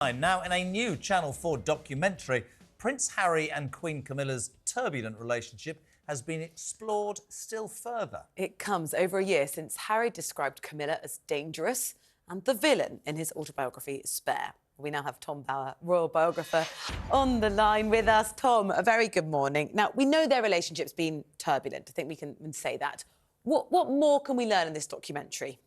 Now, in a new Channel 4 documentary, Prince Harry and Queen Camilla's turbulent relationship has been explored still further. It comes over a year since Harry described Camilla as dangerous and the villain in his autobiography, Spare. We now have Tom Bauer, royal biographer, on the line with us. Tom, a very good morning. Now, we know their relationship's been turbulent. I think we can say that. What more can we learn in this documentary?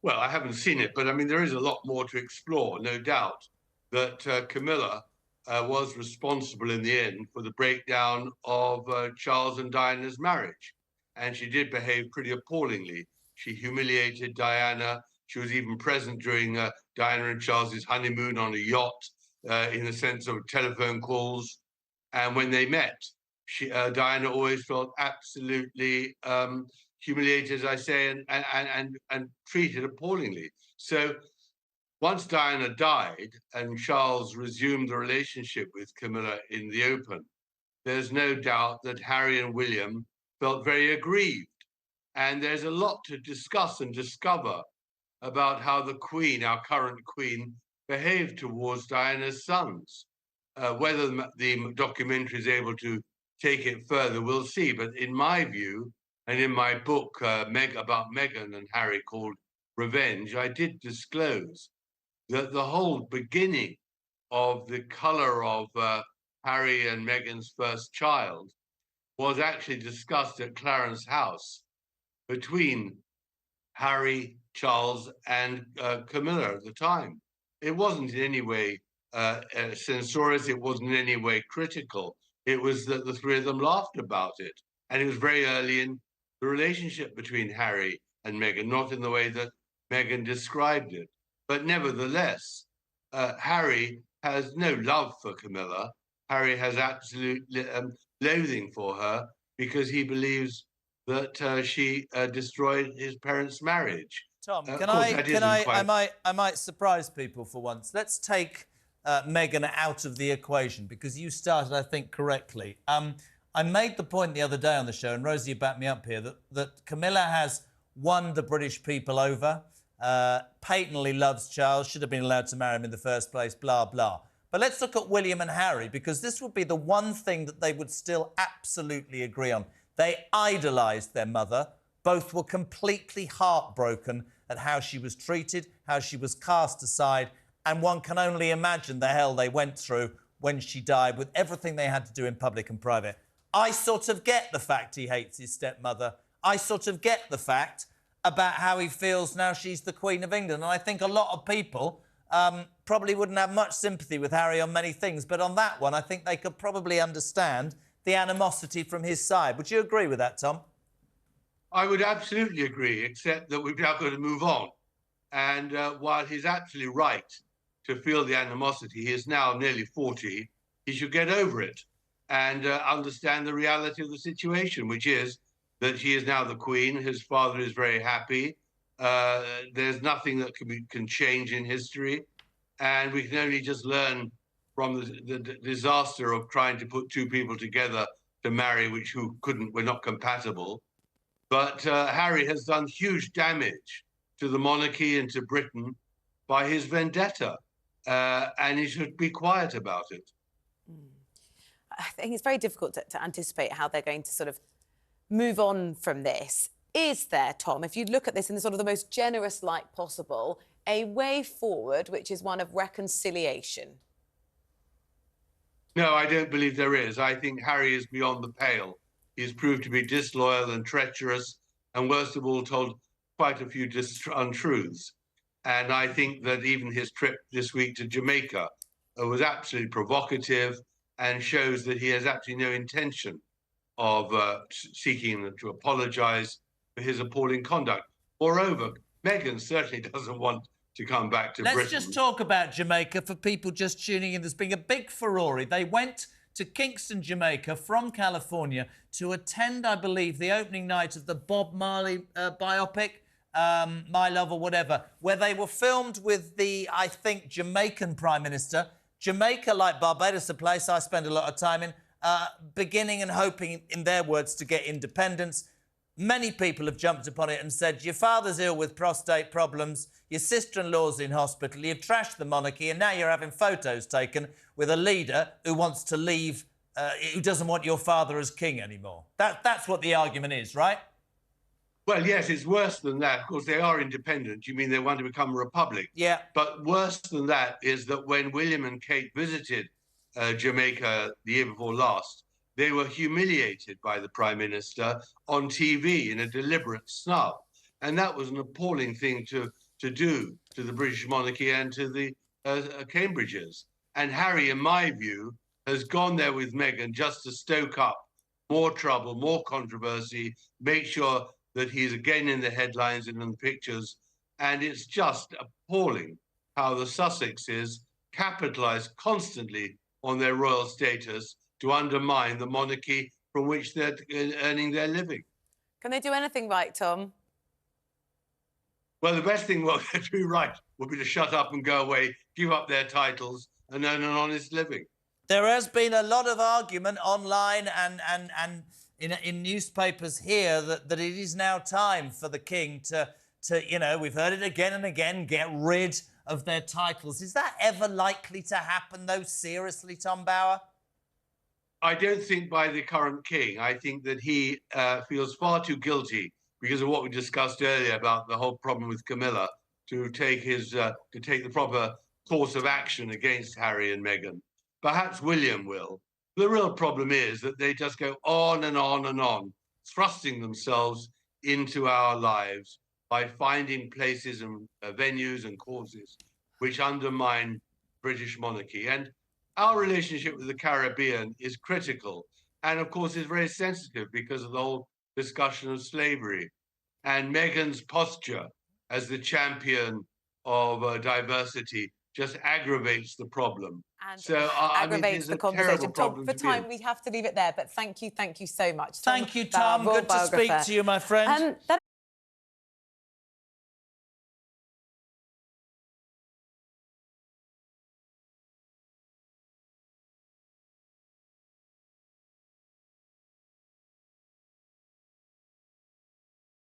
Well, I haven't seen it, but I mean, there is a lot more to explore, no doubt, that Camilla was responsible in the end for the breakdown of Charles and Diana's marriage. And she did behave pretty appallingly. She humiliated Diana. She was even present during Diana and Charles's honeymoon on a yacht, in the sense of telephone calls. And when they met, Diana always felt absolutely humiliated, as I say, and treated appallingly. So once Diana died and Charles resumed the relationship with Camilla in the open, there's no doubt that Harry and William felt very aggrieved. And there's a lot to discuss and discover about how the Queen, our current Queen, behaved towards Diana's sons. Whether the documentary is able to take it further, we'll see. But in my view, and in my book about Meghan and Harry called Revenge, I did disclose that the whole beginning of the colour of Harry and Meghan's first child was actually discussed at Clarence House between Harry, Charles, and Camilla at the time. It wasn't in any way censorious, it wasn't in any way critical. It was that the three of them laughed about it. And it was very early in the relationship between Harry and Meghan, not in the way that Meghan described it. But nevertheless, Harry has no love for Camilla. Harry has absolute loathing for her because he believes that she destroyed his parents' marriage. Tom, I might surprise people for once. Let's take Meghan out of the equation, because you started, I think, correctly. I made the point the other day on the show, and Rosie backed me up here, that Camilla has won the British people over, patently loves Charles, should have been allowed to marry him in the first place, blah, blah. But let's look at William and Harry, because this would be the one thing that they would still absolutely agree on. They idolised their mother. Both were completely heartbroken at how she was treated, how she was cast aside, and one can only imagine the hell they went through when she died, with everything they had to do in public and private. I sort of get the fact he hates his stepmother. I sort of get the fact about how he feels now she's the Queen of England. And I think a lot of people probably wouldn't have much sympathy with Harry on many things, but on that one, I think they could probably understand the animosity from his side. Would you agree with that, Tom? I would absolutely agree, except that we've now got to move on. And while he's absolutely right to feel the animosity, he is now nearly 40, he should get over it and understand the reality of the situation, which is that she is now the Queen. His father is very happy. There's nothing that can change in history. And we can only just learn from the disaster of trying to put two people together to marry, who were not compatible. But Harry has done huge damage to the monarchy and to Britain by his vendetta, and he should be quiet about it. I think it's very difficult to anticipate how they're going to sort of move on from this. Is there, Tom, if you look at this in the sort of the most generous light possible, a way forward which is one of reconciliation? No, I don't believe there is. I think Harry is beyond the pale. He's proved to be disloyal and treacherous, and worst of all, told quite a few untruths. And I think that even his trip this week to Jamaica was absolutely provocative and shows that he has absolutely no intention of seeking to apologise for his appalling conduct. Moreover, Meghan certainly doesn't want to come back to Britain. Let's just talk about Jamaica for people just tuning in. There's been a big furore. They went to Kingston, Jamaica from California to attend, I believe, the opening night of the Bob Marley biopic, My Love or whatever, where they were filmed with the, I think, Jamaican Prime Minister. Jamaica, like Barbados, a place I spend a lot of time in, beginning and hoping, in their words, to get independence. Many people have jumped upon it and said, your father's ill with prostate problems, your sister-in-law's in hospital, you've trashed the monarchy, and now you're having photos taken with a leader who wants to leave, who doesn't want your father as king anymore. That's what the argument is, right? Well, yes, it's worse than that. Of course, they are independent. You mean they want to become a republic? Yeah. But worse than that is that when William and Kate visited Jamaica the year before last, they were humiliated by the Prime Minister on TV in a deliberate snub. And that was an appalling thing to do to the British monarchy and to the Cambridges. And Harry, in my view, has gone there with Meghan just to stoke up more trouble, more controversy, make sure that he's again in the headlines and in the pictures. And it's just appalling how the Sussexes capitalize constantly on their royal status to undermine the monarchy from which they're earning their living. Can they do anything right, Tom? Well, the best thing what they do right would be to shut up and go away, give up their titles and earn an honest living. There has been a lot of argument online and in newspapers here that it is now time for the king to, you know, we've heard it again and again, get rid of their titles. Is that ever likely to happen, though, seriously, Tom Bower? I don't think by the current king. I think that he feels far too guilty because of what we discussed earlier about the whole problem with Camilla to take the proper course of action against Harry and Meghan. Perhaps William will. The real problem is that they just go on and on and on, thrusting themselves into our lives by finding places and venues and causes which undermine British monarchy. And our relationship with the Caribbean is critical and, of course, is very sensitive because of the whole discussion of slavery. And Meghan's posture as the champion of diversity just aggravates the problem. And so aggravates the conversation. Tom, for time, we have to leave it there. But thank you so much. Tom, Thank you, Tom. Good to speak to you, my friend.